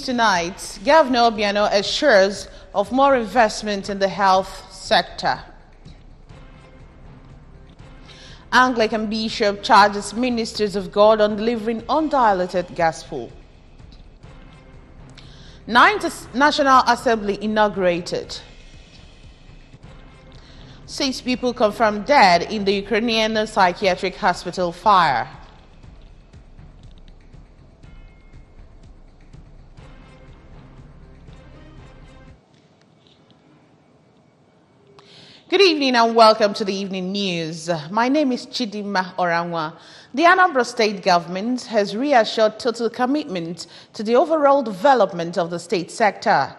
tonight, Governor Obiano assures of more investment in the health sector. Anglican Bishop charges ministers of God on delivering undiluted gospel. 9th National Assembly inaugurated. 6 people confirmed dead in the Ukrainian psychiatric hospital fire. Good evening and welcome to the evening news. My name is Chidima Orangwa. The Anambra state government has reassured total commitment to the overall development of the state sector.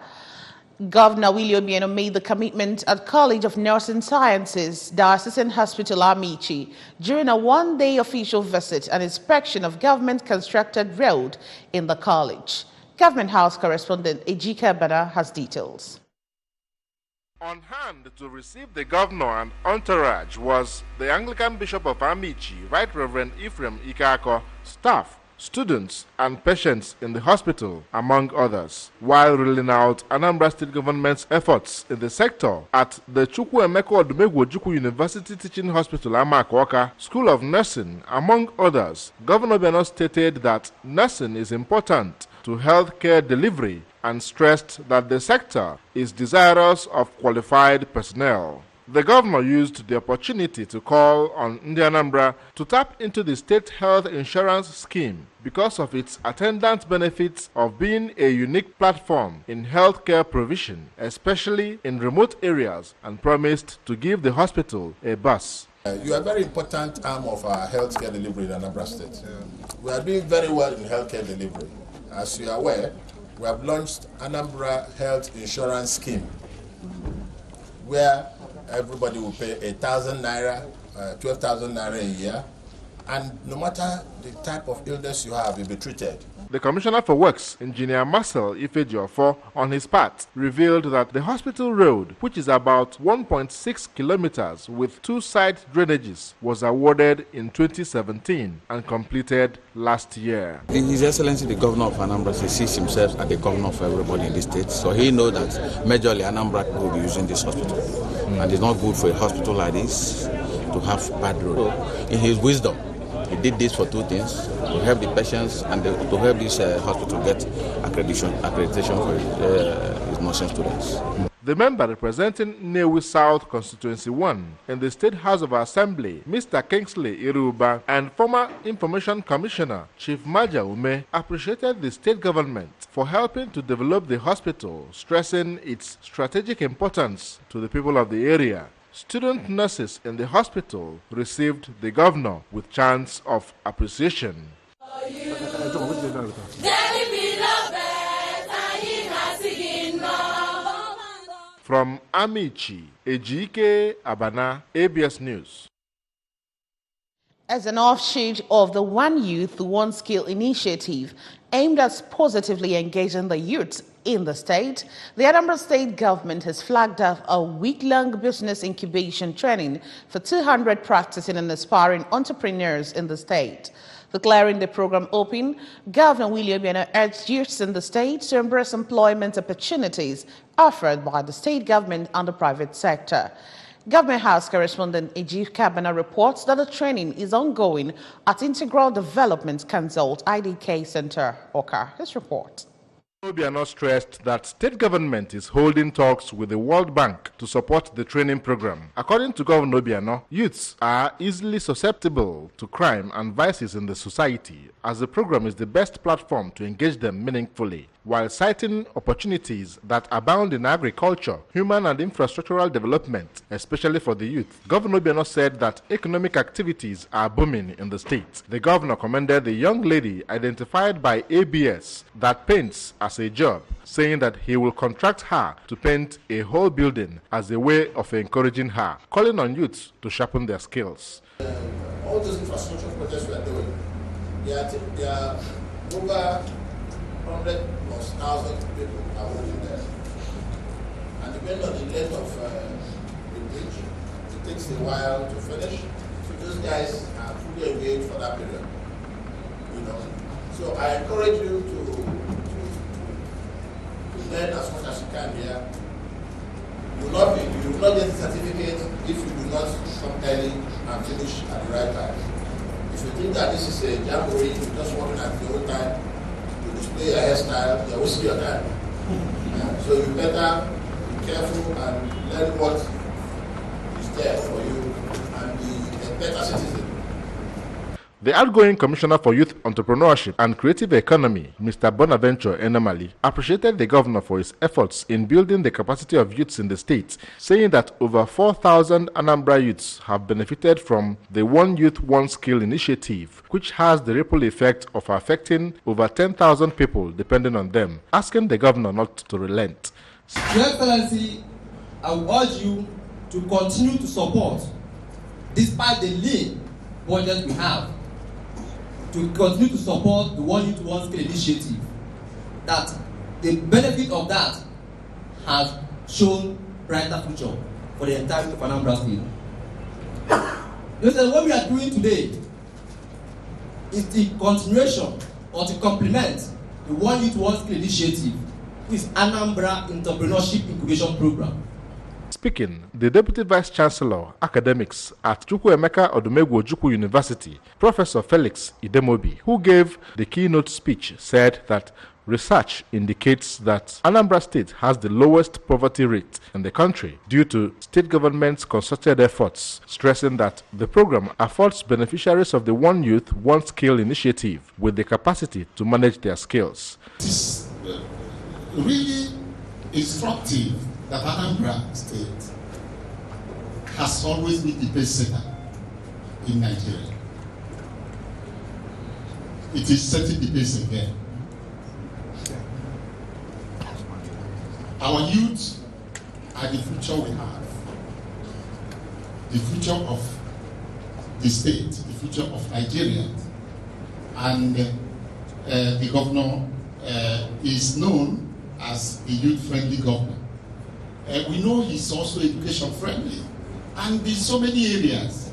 Governor Willie Obiano made the commitment at College of Nursing Sciences, Diocesan Hospital Amici, during a one-day official visit and inspection of government-constructed road in the college. Government House correspondent Ejika Bana has details. On hand to receive the governor and entourage was the Anglican Bishop of Amici, Right Reverend Ephraim Ikako, staff, students, and patients in the hospital, among others, while ruling out Anambra State Government's efforts in the sector at the Chukwuemeka Odumegwu Ojukwu University Teaching Hospital, Amakoka, School of Nursing, among others. Governor Obiano stated that nursing is important to healthcare delivery and stressed that the sector is desirous of qualified personnel. The governor used the opportunity to call on Anambra to tap into the state health insurance scheme because of its attendant benefits of being a unique platform in healthcare provision, especially in remote areas, and promised to give the hospital a bus. You are a very important arm of our healthcare delivery in Anambra State. We are doing very well in healthcare delivery. As you are aware, we have launched Anambra Health Insurance Scheme, where everybody will pay 1,000 naira, 12,000 naira a year, and no matter the type of illness you have, you'll be treated. The Commissioner for Works, Engineer Marcel Ifejiofo, on his part, revealed that the hospital road, which is about 1.6 kilometers with 2 side drainages, was awarded in 2017 and completed last year. His Excellency the Governor of Anambra sees himself as the governor for everybody in the state, so he knows that majorly Anambra will be using this hospital. And it's not good for a hospital like this to have bad road. In his wisdom, he did this for 2 things: to help the patients and to help this hospital get accreditation for his nursing students. The member representing Nnewi South Constituency 1 in the State House of Assembly, Mr. Kingsley Iruba, and former Information Commissioner Chief Maja Ume appreciated the state government for helping to develop the hospital, stressing its strategic importance to the people of the area. Student nurses in the hospital received the governor with chants of appreciation. From Amici, Ejike Abana, ABS News. As an offshoot of the One Youth, One Skill initiative aimed at positively engaging the youth in the state, the Anambra state government has flagged off a week-long business incubation training for 200 practicing and aspiring entrepreneurs in the state. Declaring the program open, Governor Willie Obiano urged youths in the state to embrace employment opportunities offered by the state government and the private sector. Government House correspondent Ejif Kabana reports that the training is ongoing at Integral Development Consult IDK Center, Oka. His report. Obiano stressed that state government is holding talks with the World Bank to support the training program. According to Governor Obiano, youths are easily susceptible to crime and vices in the society, as the program is the best platform to engage them meaningfully, while citing opportunities that abound in agriculture, human and infrastructural development, especially for the youth. Governor Obiano said that economic activities are booming in the state. The governor commended the young lady identified by ABS that paints as a job, saying that he will contract her to paint a whole building as a way of encouraging her, calling on youths to sharpen their skills. All those infrastructure projects we are doing, they are over 100,000 people are working there. And depending on the length of the bridge, it takes a while to finish. So those guys are fully engaged for that period. So I encourage you to learn as much as you can here. You will not get a certificate if you do not come early and finish at the right time. If you think that this is a jamboree, you're just working at the old time, you display your hairstyle, you're wasting your time. So you better be careful and learn what is there for you and be a better citizen. The outgoing Commissioner for Youth Entrepreneurship and Creative Economy, Mr. Bonaventure Enamali, appreciated the governor for his efforts in building the capacity of youths in the state, saying that over 4,000 Anambra youths have benefited from the One Youth, One Skill initiative, which has the ripple effect of affecting over 10,000 people depending on them, asking the governor not to relent. Your Excellency, I urge you to continue to support, despite the lean budget we have, to continue to support the One Youth, One Skill initiative. That the benefit of that has shown brighter future for the entirety of Anambra State. What we are doing today is the continuation or to complement the One Youth, One Skill initiative, which is Anambra Entrepreneurship Incubation Program. Speaking, the Deputy Vice Chancellor, Academics at Chukwuemeka Odumegwu Ojukwu University, Professor Felix Idemobi, who gave the keynote speech, said that research indicates that Anambra State has the lowest poverty rate in the country due to state government's concerted efforts, stressing that the program affords beneficiaries of the One Youth, One Skill initiative with the capacity to manage their skills. It is really instructive that Anambra State has always been the best setter in Nigeria. It is setting the pace again. Our youth are the future we have, the future of the state, the future of Nigeria. And the governor is known as a youth-friendly governor. We know he's also education-friendly, and in so many areas.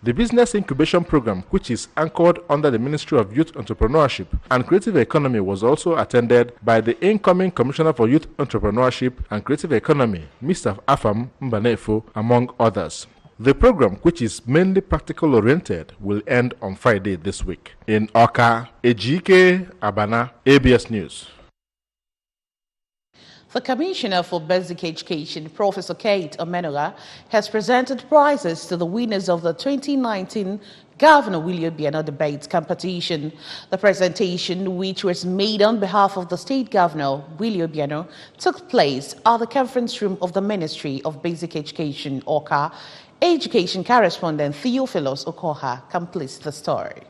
The Business Incubation Program, which is anchored under the Ministry of Youth Entrepreneurship and Creative Economy, was also attended by the incoming Commissioner for Youth Entrepreneurship and Creative Economy, Mr. Afam Mbanefo, among others. The program, which is mainly practical-oriented, will end on Friday this week. In Oka, Ejike Abana, ABS News. The Commissioner for Basic Education, Professor Kate Omenora, has presented prizes to the winners of the 2019 Governor Willie Obiano Debate Competition. The presentation, which was made on behalf of the State Governor, Willie Obiano, took place at the conference room of the Ministry of Basic Education, Oka. Education correspondent Theophilus Okoha completes the story.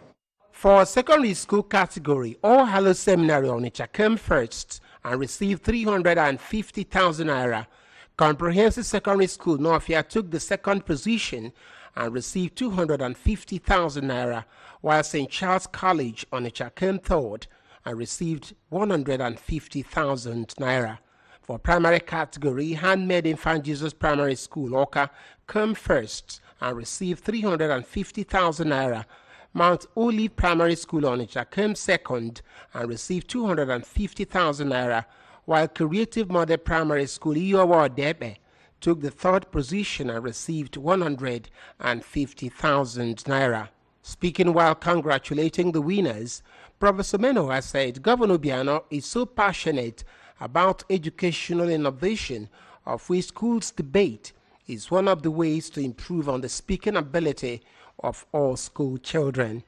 For secondary school category, All Hallows Seminary Onitsha came first and received 350,000 naira. Comprehensive Secondary School Northia took the second position and received 250,000 naira, while St. Charles College Onitsha came third and received 150,000 naira. For primary category, Handmade Infant Jesus Primary School Oka came first and received 350,000 naira. Mount Olive Primary School Onitsha came second and received 250,000 naira, while Creative Model Primary School Iyowa Debe took the third position and received 150,000 naira. Speaking while congratulating the winners, Professor Menoha said Governor Obiano is so passionate about educational innovation, of which schools debate is one of the ways to improve on the speaking ability of all school children.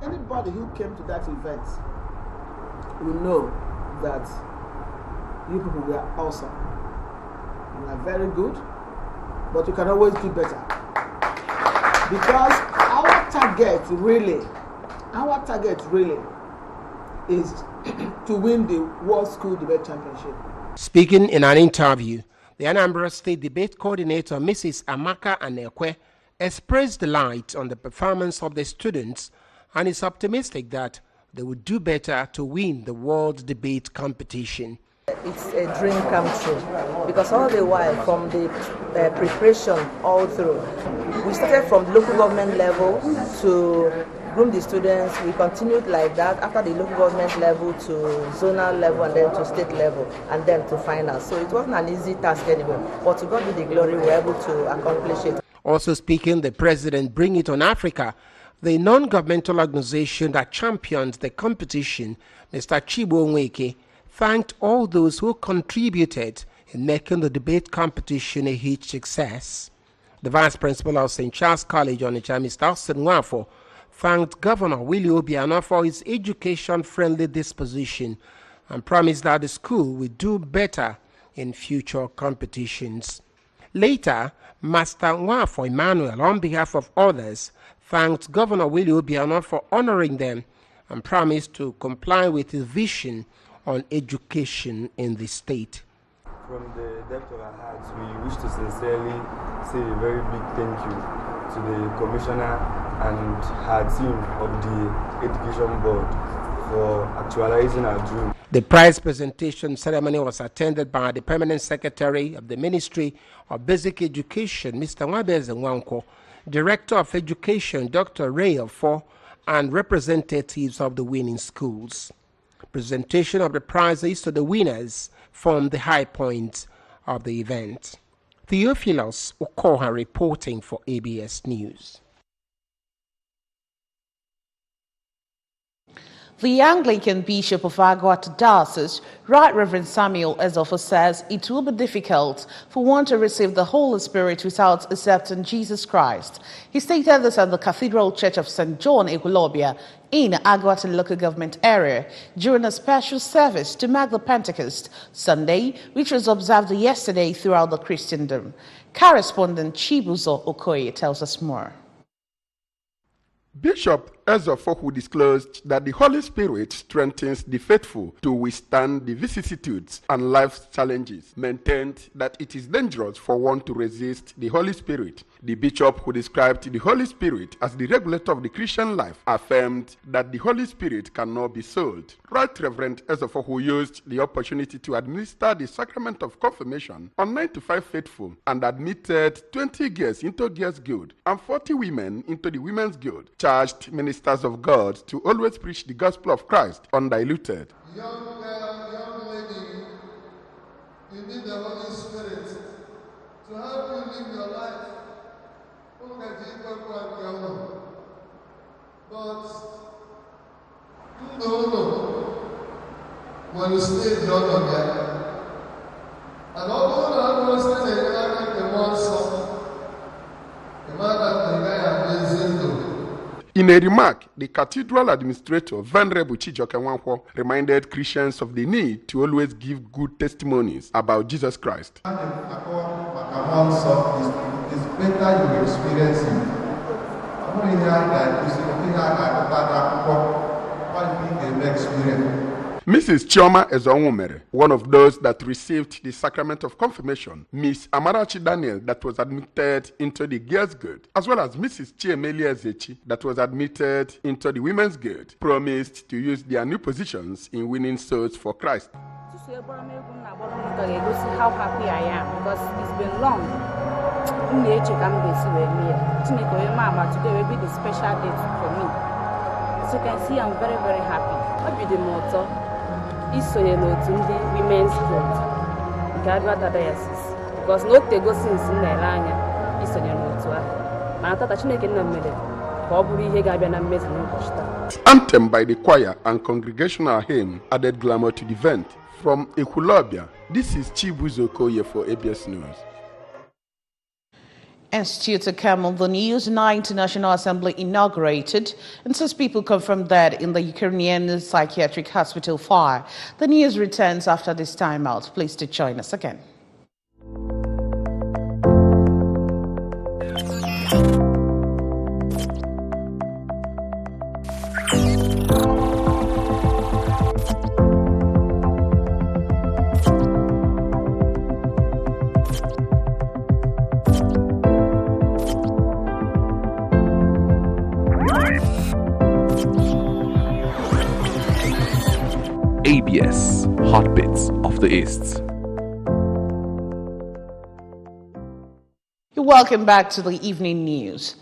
Anybody who came to that event will know that you people were awesome. You are very good, but you can always do better. Because our target really is to win the World School Debate Championship. Speaking in an interview, the Anambra State Debate Coordinator, Mrs. Amaka Anekwe, expressed delight on the performance of the students and is optimistic that they will do better to win the World Debate Competition. It's a dream come true because all the while from the preparation all through, we started from local government level to groom the students. We continued like that after the local government level to zonal level and then to state level and then to final. So it wasn't an easy task anyway, but to God be the glory, we were able to accomplish it. Also speaking, the president, Bring It on Africa, the non-governmental organization that championed the competition, Mr. Chibo Nweke, thanked all those who contributed in making the debate competition a huge success. The vice principal of St. Charles College, Onitsha, Mr. Austin Nwafo, thanked Governor Willie Obiano for his education-friendly disposition and promised that the school will do better in future competitions. Later, Master Nwafo Emmanuel, on behalf of others, thanked Governor Willie Obiano for honoring them and promised to comply with his vision on education in the state. From the depth of our hearts, we wish to sincerely say a very big thank you to the Commissioner and her team of the Education Board for actualizing our dream. The prize presentation ceremony was attended by the Permanent Secretary of the Ministry of Basic Education, Mr. Nwabeze Nwanko, Director of Education, Dr. Ray Ofo, and representatives of the winning schools. Presentation of the prizes to the winners formed the high point of the event. Theophilus Okoha reporting for ABS News. The Anglican Bishop of Agwat Diocese, Right Reverend Samuel Ezofo, says it will be difficult for one to receive the Holy Spirit without accepting Jesus Christ. He stated this at the Cathedral Church of St. John, Ekulobia, in Agwat local government area during a special service to mark the Pentecost Sunday, which was observed yesterday throughout the Christendom. Correspondent Chibuzo Okoye tells us more. Bishop Ezofo disclosed that the Holy Spirit strengthens the faithful to withstand the vicissitudes and life's challenges, maintained that it is dangerous for one to resist the Holy Spirit. The bishop, who described the Holy Spirit as the regulator of the Christian life, affirmed that the Holy Spirit cannot be sold. Right Reverend Ezofo used the opportunity to administer the sacrament of confirmation on 95 faithful and admitted 20 girls into Girls Guild and 40 women into the Women's Guild, charged ministers of God to always preach the gospel of Christ undiluted. Young girl, young lady, you need the Holy Spirit to help you live your life. But no, when you stay young again, and although I understand the one song, the man that the guy amazing though. In a remark, the cathedral administrator, Venerable Chijoke Nwankwo, reminded Christians of the need to always give good testimonies about Jesus Christ. It's better you experience it. Mrs. Chioma Ezonwumere, one of those that received the sacrament of confirmation, Miss Amarachi Daniel, that was admitted into the Girls' Guild, as well as Mrs. Chiemelia Ezechi, that was admitted into the Women's Guild, promised to use their new positions in winning souls for Christ. How happy I am, because it's been long. Today will be the special day for me. As you can see, I'm very, very happy. What be the motto? It's so Women's Guild. Because no te go since in Nanya is on your motto. Anthem by the choir and congregational hymn added glamour to the event. From Ekulobia, this is Chibuzo Okoye for ABS News. And still to come on the news, now International Assembly inaugurated, and 6 people confirmed dead in the Ukrainian psychiatric hospital fire. The news returns after this timeout. Please to join us again. ABS, Heartbeats of the East. Welcome back to the evening news.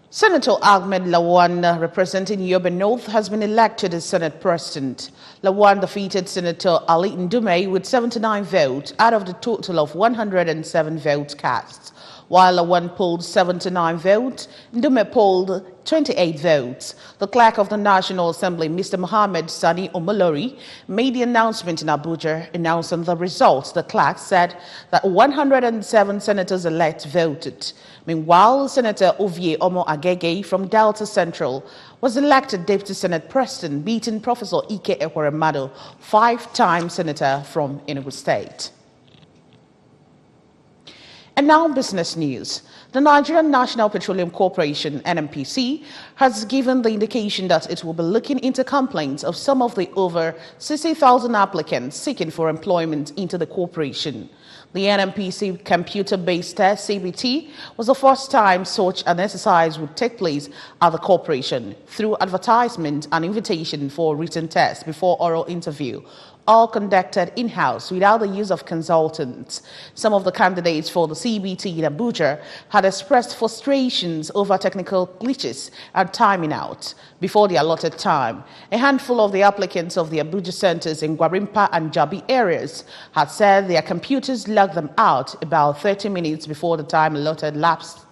Senator Ahmed Lawan, representing Yobe North, has been elected as Senate President. Lawan defeated Senator Ali Ndume with 79 votes out of the total of 107 votes cast. While Lawan polled 79 votes, Ndume polled 28 votes. The clerk of the National Assembly, Mr. Mohammed Sani Omolori, made the announcement in Abuja announcing the results. The clerk said that 107 senators-elect voted. Meanwhile, Senator Ovie Omo Agege from Delta Central was elected Deputy Senate President, beating Professor Ike Ekweremadu, five-time senator from Enugu State. And now business news. The Nigerian National Petroleum Corporation, NNPC, has given the indication that it will be looking into complaints of some of the over 60,000 applicants seeking for employment into the corporation. The NNPC computer-based test, CBT, was the first time such an exercise would take place at the corporation through advertisement and invitation for written tests before oral interview, all conducted in-house without the use of consultants. Some of the candidates for the CBT in Abuja had expressed frustrations over technical glitches and timing out before the allotted time. A handful of the applicants of the Abuja centers in Gwarimpa and Jabi areas had said their computers logged them out about 30 minutes before the time allotted lapsed.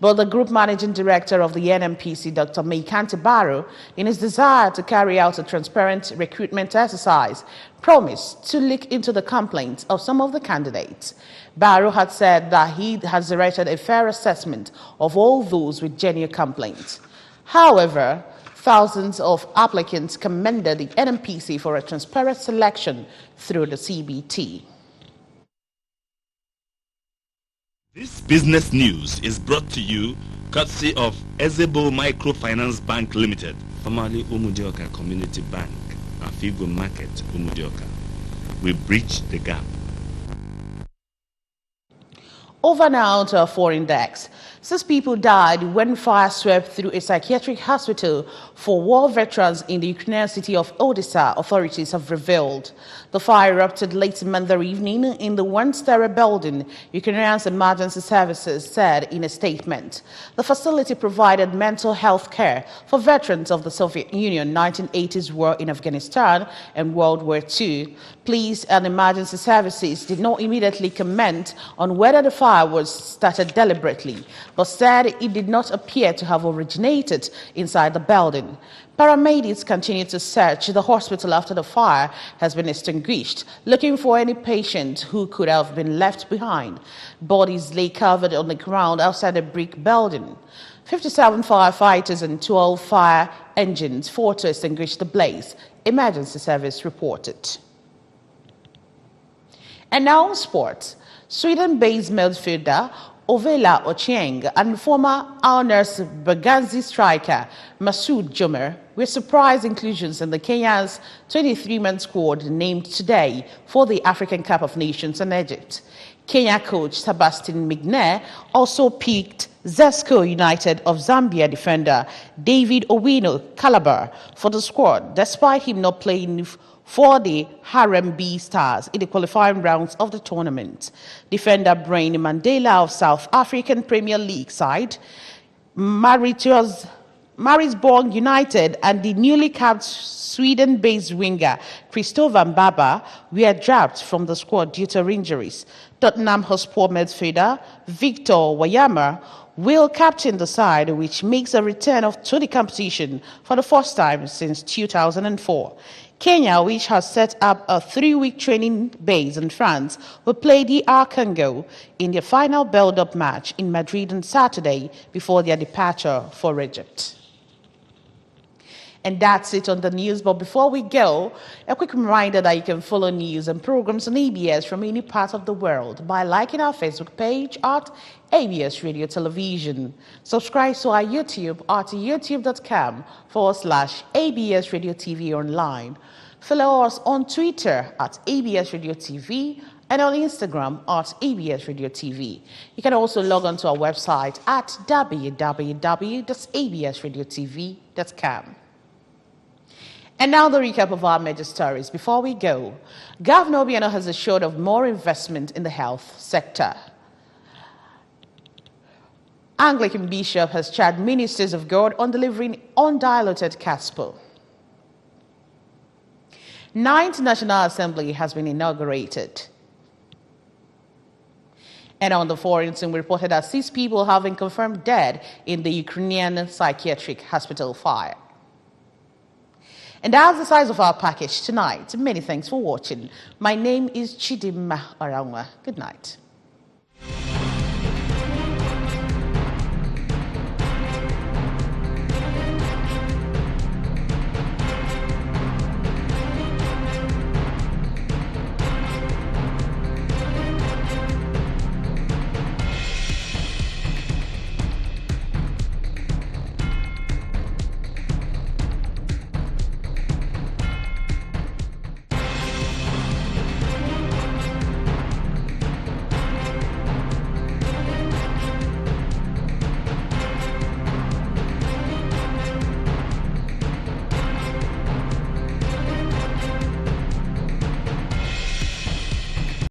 But the group managing director of the NNPC, Dr. Meikanti Baro, in his desire to carry out a transparent recruitment exercise, promised to look into the complaints of some of the candidates. Baro had said that he has directed a fair assessment of all those with genuine complaints. However, thousands of applicants commended the NNPC for a transparent selection through the CBT. This business news is brought to you courtesy of Ezebo Microfinance Bank Limited, formerly Umudioka Community Bank, Afigo Market, Umudioka. We bridge the gap. Over now to our foreign decks. 6 people died when fire swept through a psychiatric hospital for war veterans in the Ukrainian city of Odessa, authorities have revealed. The fire erupted late Monday evening in the one-story building, Ukrainian's emergency services said in a statement. The facility provided mental health care for veterans of the Soviet Union, 1980s war in Afghanistan and World War II. Police and emergency services did not immediately comment on whether the fire was started deliberately, but said it did not appear to have originated inside the building. Paramedics continue to search the hospital after the fire has been extinguished, looking for any patient who could have been left behind. Bodies lay covered on the ground outside a brick building. 57 firefighters and 12 fire engines fought to extinguish the blaze, emergency service reported. And now sports. Sweden-based midfielder Ovela Ochieng and former Al-Nassr Benghazi striker Masoud Jomer were surprise inclusions in the Kenya's 23-man squad named today for the African Cup of Nations in Egypt. Kenya coach Sebastian Migne also picked Zesco United of Zambia defender David Owino Calabar for the squad, despite him not playing for the Harambee Stars in the qualifying rounds of the tournament. Defender Brain Mandela of South African Premier League side Marisborg United and the newly capped Sweden-based winger Christopher Mbaba were dropped from the squad due to injuries. Tottenham Hotspur midfielder Victor Wayama will captain the side, which makes a return to the competition for the first time since 2004. Kenya, which has set up a 3-week training base in France, will play DR Congo in their final build-up match in Madrid on Saturday before their departure for Egypt. And that's it on the news. But before we go, a quick reminder that you can follow news and programs on ABS from any part of the world by liking our Facebook page at ABS Radio Television. Subscribe to our YouTube at youtube.com/ABS Radio TV Online. Follow us on Twitter at ABS Radio TV and on Instagram at ABS Radio TV. You can also log on to our website at www.absradiotv.com. And now the recap of our major stories. Before we go, Governor Obiano has assured of more investment in the health sector. Anglican Bishop has charged ministers of God on delivering undiluted gospel. 9th National Assembly has been inaugurated. And on the foreign scene, we reported that 6 people have been confirmed dead in the Ukrainian psychiatric hospital fire. And that's the size of our package tonight. Many thanks for watching. My name is Chidimma Arangwa. Good night.